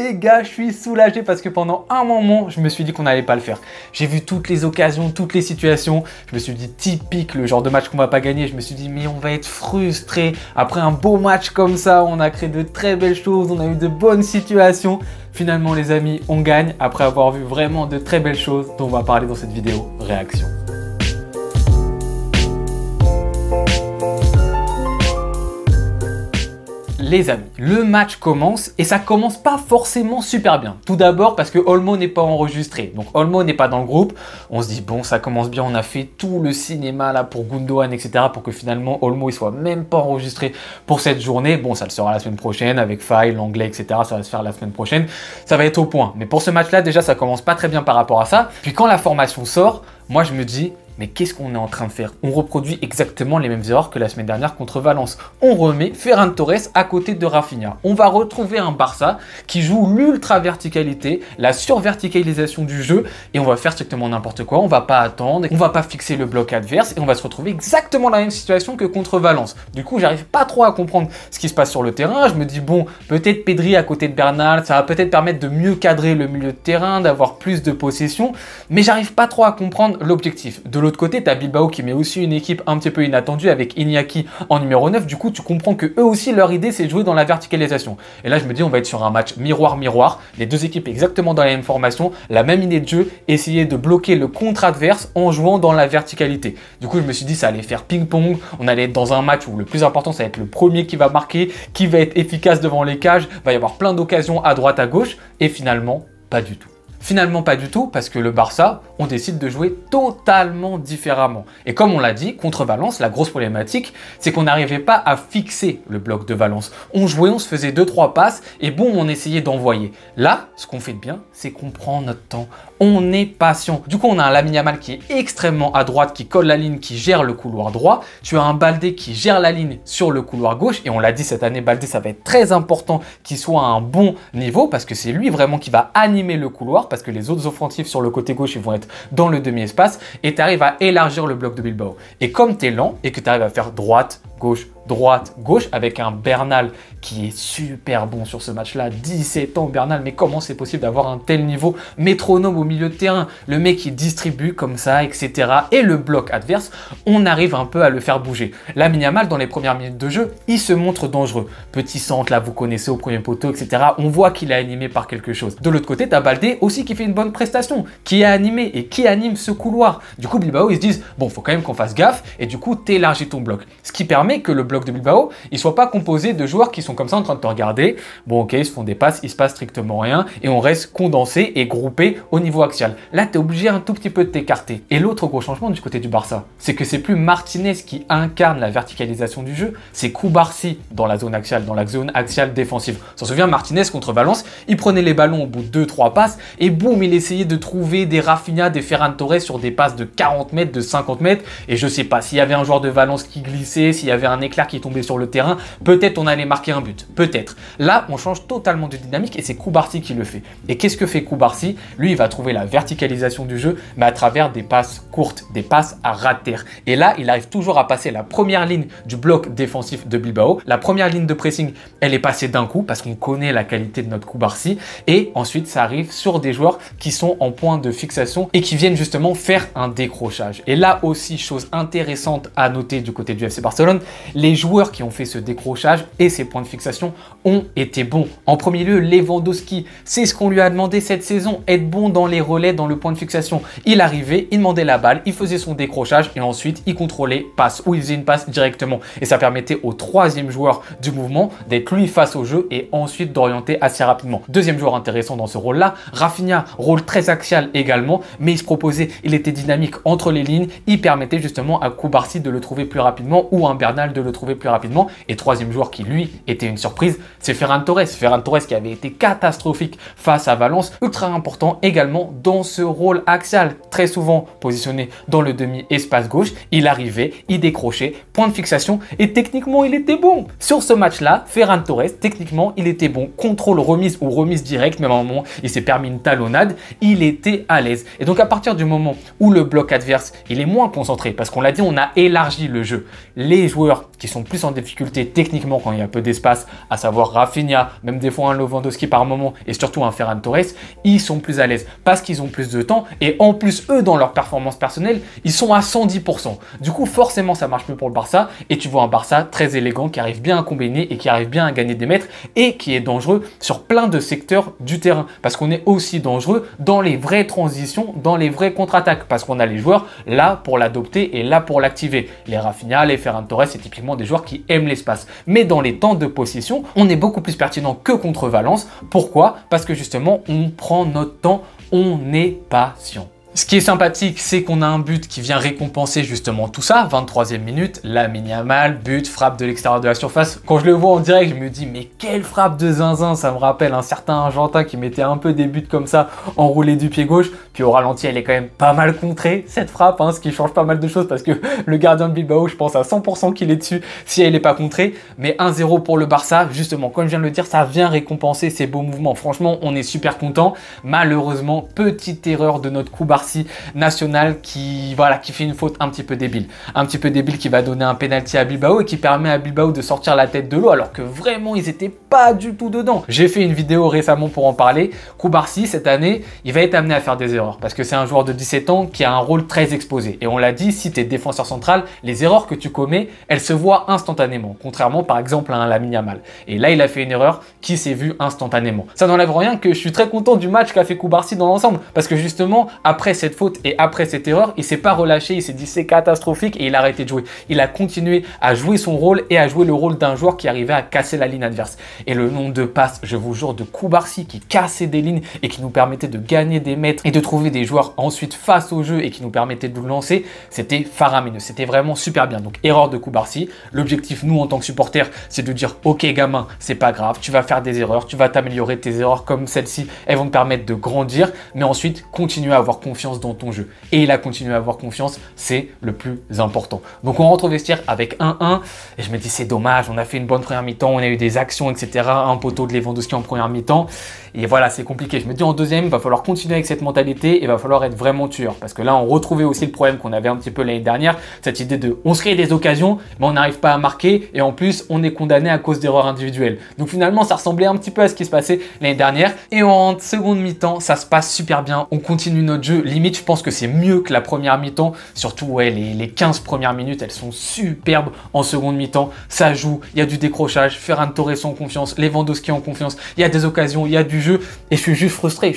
les gars, je suis soulagé parce que pendant un moment, je me suis dit qu'on n'allait pas le faire. J'ai vu toutes les occasions, toutes les situations. Je me suis dit typique, le genre de match qu'on va pas gagner. Je me suis dit mais on va être frustré. Après un beau match comme ça, on a créé de très belles choses, on a eu de bonnes situations. Finalement les amis, on gagne après avoir vu vraiment de très belles choses dont on va parler dans cette vidéo réaction. Les amis, le match commence et ça commence pas forcément super bien. Tout d'abord parce que Olmo n'est pas enregistré. Donc Olmo n'est pas dans le groupe. On se dit bon, ça commence bien, on a fait tout le cinéma là pour Gundogan, etc. pour que finalement Olmo il soit même pas enregistré pour cette journée. Bon, ça le sera la semaine prochaine avec Faye, l'anglais, etc. Ça va se faire la semaine prochaine. Ça va être au point. Mais pour ce match là, déjà, ça commence pas très bien par rapport à ça. Puis quand la formation sort, moi je me dis... mais qu'est-ce qu'on est en train de faire? On reproduit exactement les mêmes erreurs que la semaine dernière contre Valence. On remet Ferran Torres à côté de Rafinha. On va retrouver un Barça qui joue l'ultra verticalité, la surverticalisation du jeu et on va faire strictement n'importe quoi. On va pas attendre, on va pas fixer le bloc adverse et on va se retrouver exactement la même situation que contre Valence. Du coup, j'arrive pas trop à comprendre ce qui se passe sur le terrain. Je me dis bon, peut-être Pedri à côté de Bernal, ça va peut-être permettre de mieux cadrer le milieu de terrain, d'avoir plus de possession, mais j'arrive pas trop à comprendre l'objectif. De l'autre côté, tu as Bilbao qui met aussi une équipe un petit peu inattendue avec Iñaki en numéro 9. Du coup, tu comprends que eux aussi, leur idée, c'est de jouer dans la verticalisation. Et là, je me dis, on va être sur un match miroir-miroir. Les deux équipes exactement dans la même formation, la même idée de jeu, essayer de bloquer le contre adverse en jouant dans la verticalité. Du coup, je me suis dit, ça allait faire ping-pong. On allait être dans un match où le plus important, ça va être le premier qui va marquer, qui va être efficace devant les cages. Il va y avoir plein d'occasions à droite, à gauche. Et finalement, pas du tout. Finalement pas du tout parce que le Barça, on décide de jouer totalement différemment. Et comme on l'a dit, contre Valence, la grosse problématique, c'est qu'on n'arrivait pas à fixer le bloc de Valence. On jouait, on se faisait 2-3 passes et bon, on essayait d'envoyer. Là, ce qu'on fait de bien, c'est qu'on prend notre temps. On est patient. Du coup, on a un Lamine Yamal qui est extrêmement à droite, qui colle la ligne, qui gère le couloir droit. Tu as un Baldé qui gère la ligne sur le couloir gauche. Et on l'a dit cette année, Baldé, ça va être très important qu'il soit à un bon niveau parce que c'est lui vraiment qui va animer le couloir parce que les autres offensifs sur le côté gauche, ils vont être dans le demi-espace et tu arrives à élargir le bloc de Bilbao. Et comme tu es lent et que tu arrives à faire droite, gauche, avec un Bernal qui est super bon sur ce match-là. 17 ans Bernal, mais comment c'est possible d'avoir un tel niveau? Métronome au milieu de terrain, le mec qui distribue comme ça, etc. Et le bloc adverse, on arrive un peu à le faire bouger. Lamine Yamal, dans les premières minutes de jeu, il se montre dangereux. Petit centre, là, vous connaissez au premier poteau, etc. On voit qu'il est animé par quelque chose. De l'autre côté, tu as Baldé aussi qui fait une bonne prestation, qui est animé et qui anime ce couloir. Du coup, Bilbao, ils se disent, bon, faut quand même qu'on fasse gaffe et du coup, t'élargis ton bloc. Ce qui permet que le bloc de Bilbao, il soit pas composé de joueurs qui sont comme ça en train de te regarder. Bon, ok, ils se font des passes, il se passe strictement rien et on reste condensé et groupé au niveau axial. Là, tu es obligé un tout petit peu de t'écarter. Et l'autre gros changement du côté du Barça, c'est que c'est plus Martinez qui incarne la verticalisation du jeu, c'est Koubarsi dans la zone axiale défensive. On s'en souvient, Martinez contre Valence, il prenait les ballons au bout de 2-3 passes et boum, il essayait de trouver des Rafinha, des Ferran Torres sur des passes de 40 mètres, de 50 mètres. Et je sais pas, s'il y avait un joueur de Valence qui glissait, s'il y avait un éclair qui tombait sur le terrain, peut-être on allait marquer un but, peut-être. Là, on change totalement de dynamique et c'est Koubarsi qui le fait. Et qu'est-ce que fait Koubarsi? Lui, il va trouver la verticalisation du jeu, mais à travers des passes courtes, des passes à ras de terre. Et là, il arrive toujours à passer la première ligne du bloc défensif de Bilbao. La première ligne de pressing, elle est passée d'un coup parce qu'on connaît la qualité de notre Koubarsi. Et ensuite, ça arrive sur des joueurs qui sont en point de fixation et qui viennent justement faire un décrochage. Et là aussi, chose intéressante à noter du côté du FC Barcelone, les joueurs qui ont fait ce décrochage et ces points de fixation ont été bons. En premier lieu, Lewandowski, c'est ce qu'on lui a demandé cette saison, être bon dans les relais, dans le point de fixation. Il arrivait, il demandait la balle, il faisait son décrochage et ensuite il contrôlait passe ou il faisait une passe directement. Et ça permettait au troisième joueur du mouvement d'être lui face au jeu et ensuite d'orienter assez rapidement. Deuxième joueur intéressant dans ce rôle-là, Rafinha, rôle très axial également, mais il se proposait, il était dynamique entre les lignes, il permettait justement à Koubarsi de le trouver plus rapidement ou à un Bernal de le trouver plus rapidement. Et troisième joueur qui lui était une surprise, c'est Ferran Torres. Ferran Torres qui avait été catastrophique face à Valence, ultra important également dans ce rôle axial, très souvent positionné dans le demi-espace gauche. Il arrivait, il décrochait, point de fixation et techniquement il était bon. Sur ce match-là, Ferran Torres, techniquement il était bon. Contrôle remise ou remise directe, même à un moment il s'est permis une talonnade, il était à l'aise. Et donc à partir du moment où le bloc adverse il est moins concentré, parce qu'on l'a dit, on a élargi le jeu. Les joueurs qui sont plus en difficulté techniquement quand il y a peu d'espace, à savoir Rafinha, même des fois un Lewandowski par moment et surtout un Ferran Torres, ils sont plus à l'aise parce qu'ils ont plus de temps et en plus eux dans leur performance personnelle, ils sont à 110%. Du coup forcément ça marche mieux pour le Barça et tu vois un Barça très élégant qui arrive bien à combiner et qui arrive bien à gagner des mètres et qui est dangereux sur plein de secteurs du terrain parce qu'on est aussi dangereux dans les vraies transitions, dans les vraies contre-attaques parce qu'on a les joueurs là pour l'adopter et là pour l'activer. Les Rafinha, les Ferran Torres, c'est typiquement des joueurs qui aiment l'espace. Mais dans les temps de possession, on est beaucoup plus pertinent que contre Valence. Pourquoi? Parce que justement, on prend notre temps, on est patient. Ce qui est sympathique, c'est qu'on a un but qui vient récompenser justement tout ça. 23e minute, Lamine Yamal, but, frappe de l'extérieur de la surface. Quand je le vois en direct, je me dis mais quelle frappe de zinzin. Ça me rappelle un certain Argentin qui mettait un peu des buts comme ça, enroulé du pied gauche. Puis au ralenti, elle est quand même pas mal contrée, cette frappe, ce qui change pas mal de choses parce que le gardien de Bilbao, je pense à 100% qu'il est dessus si elle n'est pas contrée. Mais 1-0 pour le Barça, justement, comme je viens de le dire, ça vient récompenser ces beaux mouvements. Franchement, on est super content. Malheureusement, petite erreur de notre coup Barça national qui fait une faute un petit peu débile. Un petit peu débile qui va donner un penalty à Bilbao et qui permet à Bilbao de sortir la tête de l'eau alors que vraiment ils étaient pas du tout dedans. J'ai fait une vidéo récemment pour en parler. Koubarsi cette année, il va être amené à faire des erreurs parce que c'est un joueur de 17 ans qui a un rôle très exposé. Et on l'a dit, si tu es défenseur central, les erreurs que tu commets, elles se voient instantanément. Contrairement par exemple à un Lamine Yamal. Et là, il a fait une erreur qui s'est vue instantanément. Ça n'enlève rien que je suis très content du match qu'a fait Koubarsi dans l'ensemble parce que justement, après cette faute et après cette erreur, il s'est pas relâché, il s'est dit c'est catastrophique et il a arrêté de jouer. Il a continué à jouer son rôle et à jouer le rôle d'un joueur qui arrivait à casser la ligne adverse. Et le nombre de passes, je vous jure, de Koubarsi qui cassait des lignes et qui nous permettait de gagner des mètres et de trouver des joueurs ensuite face au jeu et qui nous permettait de nous lancer, c'était faramineux, c'était vraiment super bien. Donc erreur de Koubarsi. L'objectif, nous en tant que supporters, c'est de dire ok gamin, c'est pas grave, tu vas faire des erreurs, tu vas t'améliorer, tes erreurs comme celle-ci, elles vont te permettre de grandir, mais ensuite continuer à avoir confiance dans ton jeu. Et il a continué à avoir confiance, c'est le plus important. Donc on rentre au vestiaire avec 1-1 et je me dis c'est dommage, on a fait une bonne première mi-temps, on a eu des actions, etc. Un poteau de Lewandowski en première mi-temps et voilà, c'est compliqué. Je me dis en deuxième, il va falloir continuer avec cette mentalité et il va falloir être vraiment tueur parce que là on retrouvait aussi le problème qu'on avait un petit peu l'année dernière, cette idée de on se crée des occasions mais on n'arrive pas à marquer et en plus on est condamné à cause d'erreurs individuelles. Donc finalement ça ressemblait un petit peu à ce qui se passait l'année dernière et en seconde mi-temps ça se passe super bien, on continue notre jeu, limite je pense que c'est mieux que la première mi-temps, surtout ouais, les 15 premières minutes elles sont superbes en seconde mi-temps, ça joue, il y a du décrochage, Ferran Torres en confiance, Lewandowski en confiance, il y a des occasions, il y a du jeu et je suis juste frustré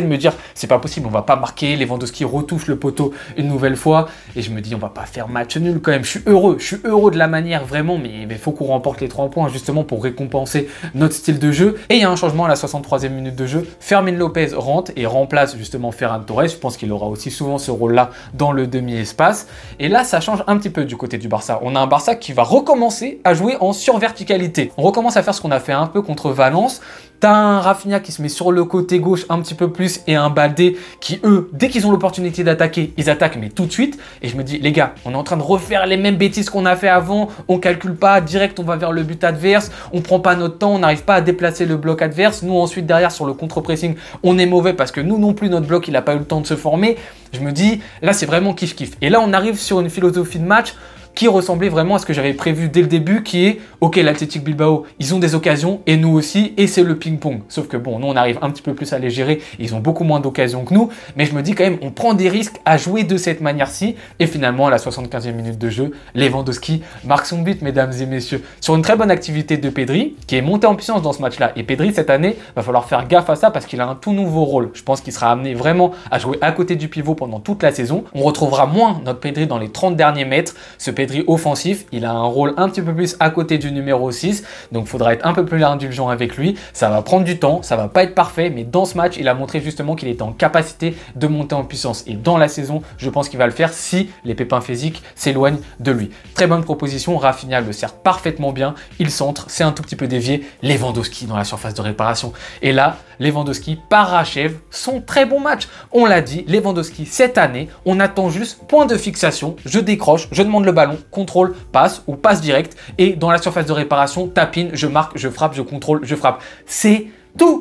de me dire c'est pas possible, on va pas marquer, Lewandowski retouche le poteau une nouvelle fois et je me dis on va pas faire match nul quand même, je suis heureux de la manière vraiment, mais il faut qu'on remporte les 3 points justement pour récompenser notre style de jeu et il y a un changement à la 63e minute de jeu, Fermin Lopez rentre et remplace justement Ferran Torres, je pense qu'il aura aussi souvent ce rôle-là dans le demi-espace. Et là, ça change un petit peu du côté du Barça. On a un Barça qui va recommencer à jouer en surverticalité. On recommence à faire ce qu'on a fait un peu contre Valence. T'as un Rafinha qui se met sur le côté gauche un petit peu plus et un Baldé qui, eux, dès qu'ils ont l'opportunité d'attaquer, ils attaquent, mais tout de suite. Et je me dis, les gars, on est en train de refaire les mêmes bêtises qu'on a fait avant. On calcule pas, direct, on va vers le but adverse. On prend pas notre temps, on n'arrive pas à déplacer le bloc adverse. Nous, ensuite, derrière, sur le contre-pressing, on est mauvais parce que nous non plus, notre bloc, il n'a pas eu le temps de se former. Je me dis, là, c'est vraiment kiff-kiff. Et là, on arrive sur une philosophie de match qui ressemblait vraiment à ce que j'avais prévu dès le début, qui est, ok, l'Athletic Bilbao, ils ont des occasions, et nous aussi, et c'est le ping-pong. Sauf que bon, nous, on arrive un petit peu plus à les gérer, ils ont beaucoup moins d'occasions que nous, mais je me dis quand même, on prend des risques à jouer de cette manière-ci, et finalement, à la 75e minute de jeu, Lewandowski marque son but, mesdames et messieurs, sur une très bonne activité de Pedri, qui est monté en puissance dans ce match-là. Et Pedri, cette année, va falloir faire gaffe à ça, parce qu'il a un tout nouveau rôle. Je pense qu'il sera amené vraiment à jouer à côté du pivot pendant toute la saison. On retrouvera moins notre Pedri dans les 30 derniers mètres, ce Pedri offensif, il a un rôle un petit peu plus à côté du numéro 6, donc il faudra être un peu plus indulgent avec lui, ça va prendre du temps, ça va pas être parfait, mais dans ce match, il a montré justement qu'il était en capacité de monter en puissance, et dans la saison, je pense qu'il va le faire si les pépins physiques s'éloignent de lui. Très bonne proposition, Rafinha le sert parfaitement bien, il centre, c'est un tout petit peu dévié, Lewandowski dans la surface de réparation, et là, Lewandowski parachève son très bon match. On l'a dit, Lewandowski cette année, on attend juste point de fixation, je décroche, je demande le ballon, contrôle, passe ou passe direct et dans la surface de réparation, tapine, je marque, je frappe, je contrôle, je frappe. C'est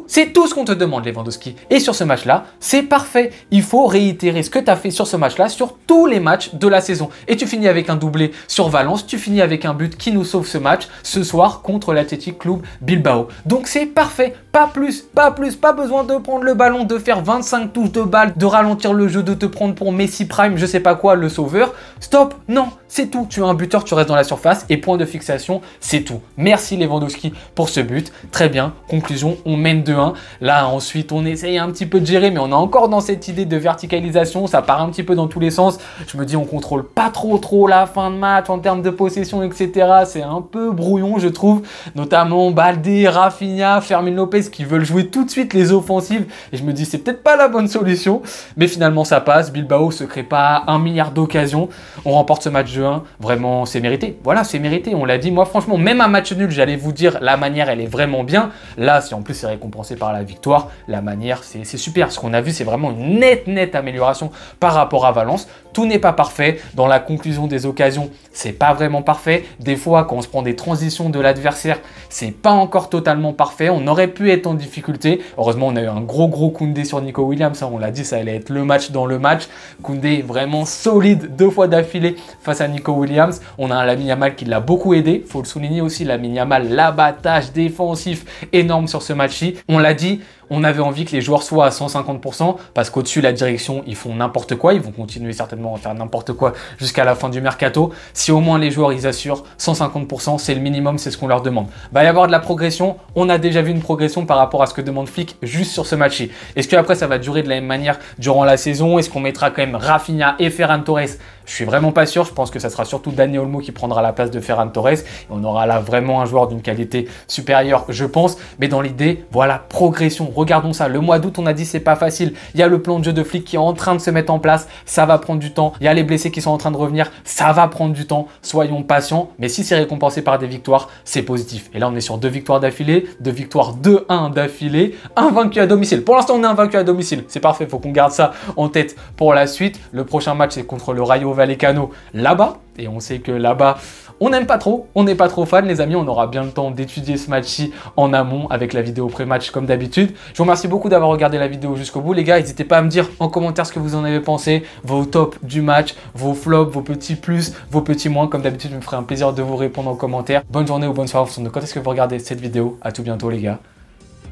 C'est tout ce qu'on te demande, Lewandowski. Et sur ce match-là, c'est parfait. Il faut réitérer ce que tu as fait sur ce match-là, sur tous les matchs de la saison. Et tu finis avec un doublé sur Valence, tu finis avec un but qui nous sauve ce match, ce soir contre l'Athletic Club Bilbao. Donc c'est parfait, pas plus, pas besoin de prendre le ballon, de faire 25 touches de balle, de ralentir le jeu, de te prendre pour Messi Prime, je sais pas quoi, le sauveur. Stop, non, c'est tout. Tu as un buteur, tu restes dans la surface et point de fixation, c'est tout. Merci Lewandowski pour ce but. Très bien, conclusion, on mène 2-1. Là, ensuite, on essaye un petit peu de gérer, mais on est encore dans cette idée de verticalisation. Ça part un petit peu dans tous les sens. Je me dis, on contrôle pas trop la fin de match en termes de possession, etc. C'est un peu brouillon, je trouve. Notamment Baldé, Rafinha, Fermin Lopez qui veulent jouer tout de suite les offensives. Et je me dis, c'est peut-être pas la bonne solution. Mais finalement, ça passe. Bilbao se crée pas 1 milliard d'occasions. On remporte ce match 2-1. Vraiment, c'est mérité. Voilà, c'est mérité. On l'a dit. Moi, franchement, même un match nul, j'allais vous dire, la manière, elle est vraiment bien. Là, si en plus c'est récompensé par la victoire, la manière, c'est super. Ce qu'on a vu, c'est vraiment une nette amélioration par rapport à Valence. Tout n'est pas parfait. Dans la conclusion des occasions, c'est pas vraiment parfait. Des fois, quand on se prend des transitions de l'adversaire, c'est pas encore totalement parfait. On aurait pu être en difficulté. Heureusement, on a eu un gros Koundé sur Nico Williams. On l'a dit, ça allait être le match dans le match. Koundé vraiment solide 2 fois d'affilée face à Nico Williams. On a un Lamine Yamal qui l'a beaucoup aidé. Faut le souligner aussi, Lamine Yamal, l'abattage défensif énorme sur ce match-ci. On l'a dit, on avait envie que les joueurs soient à 150% parce qu'au-dessus, la direction, ils font n'importe quoi. Ils vont continuer certainement à faire n'importe quoi jusqu'à la fin du mercato. Si au moins les joueurs, ils assurent 150%, c'est le minimum, c'est ce qu'on leur demande. Va y avoir de la progression. On a déjà vu une progression par rapport à ce que demande Flick juste sur ce match-ci. Est-ce qu'après, ça va durer de la même manière durant la saison? Est-ce qu'on mettra quand même Rafinha et Ferran Torres? Je suis vraiment pas sûr. Je pense que ça sera surtout Dani Olmo qui prendra la place de Ferran Torres. Et on aura là vraiment un joueur d'une qualité supérieure, je pense. Mais dans l'idée, voilà, progression. Regardons ça. Le mois d'août, on a dit c'est pas facile. Il y a le plan de jeu de Flick qui est en train de se mettre en place. Ça va prendre du temps. Il y a les blessés qui sont en train de revenir. Ça va prendre du temps. Soyons patients. Mais si c'est récompensé par des victoires, c'est positif. Et là, on est sur 2 victoires d'affilée, 2 victoires 2-1 d'affilée, invaincu à domicile. Pour l'instant, on est invaincu à domicile. C'est parfait. Il faut qu'on garde ça en tête pour la suite. Le prochain match, c'est contre le Rayo Vallecano là-bas. Et on sait que là-bas, on n'aime pas trop, on n'est pas trop fan les amis, on aura bien le temps d'étudier ce match-ci en amont avec la vidéo pré-match comme d'habitude. Je vous remercie beaucoup d'avoir regardé la vidéo jusqu'au bout les gars, n'hésitez pas à me dire en commentaire ce que vous en avez pensé, vos tops du match, vos flops, vos petits plus, vos petits moins, comme d'habitude je me ferai un plaisir de vous répondre en commentaire. Bonne journée ou bonne soirée en fonction de quand est-ce que vous regardez cette vidéo, à tout bientôt les gars,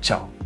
ciao.